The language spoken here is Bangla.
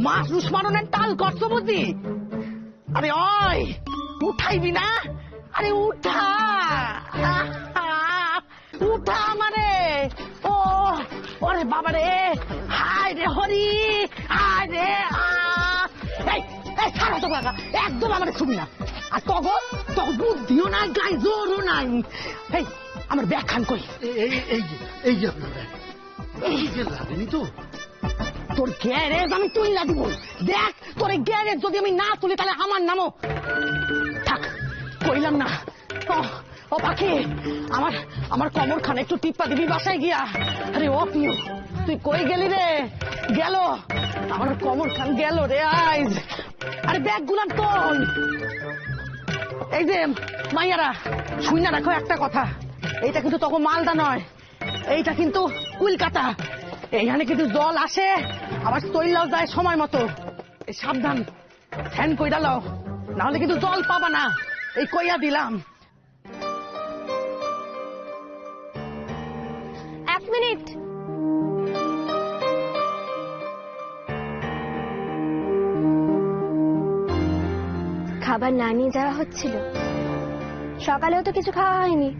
মানুষ মারণের টাল করছো বুঝি? আরে ওই উঠাইবি না? আরে উঠা উঠা আমারে। ও ওরে বাবা রে, হায় রে হরি, হায় রে। ছাড়ো তো কাকা, একদম আমারে ছুবি না। আর তখন তখন বুদ্ধিও নাই, গায়ে জোরও নাই। এই আমার ব্যাগ খান কই? এই যে আপনার ব্যাগ। এই যে লাগেনি তো? তোর গ্যারেজ আমি তুইলা দিব। দেখ তোর এই গ্যারেজ যদি আমি না তুলি তাহলে আমার নামও থাক। কইলাম না। ও পাখি, আমার আমার কমর খানে একটু টিপ্পা দিবি বাসায় গিয়া। আরে ও পিউ, তুই কই গেলি রে? গেল আমার কমর খান, গেল রে আইজ। আরে ব্যাগ গুলান তোল। এই যে মাইয়ারা, শুই না রাখো একটা কথা, এইটা কিন্তু তখন মালদা নয়, এইটা কিন্তু কলকাতা। এইখানে কিন্তু জল আসে আবার তৈলাও যায় সময় মতো। এই সাবধান, ফ্যান কইরা লও, নাহলে কিন্তু জল পাবা না, এই কইয়া দিলাম। 1 মিনিট। খাবার না নিয়ে যাওয়া হচ্ছিল, সকালেও তো কিছু খাওয়া হয়নি।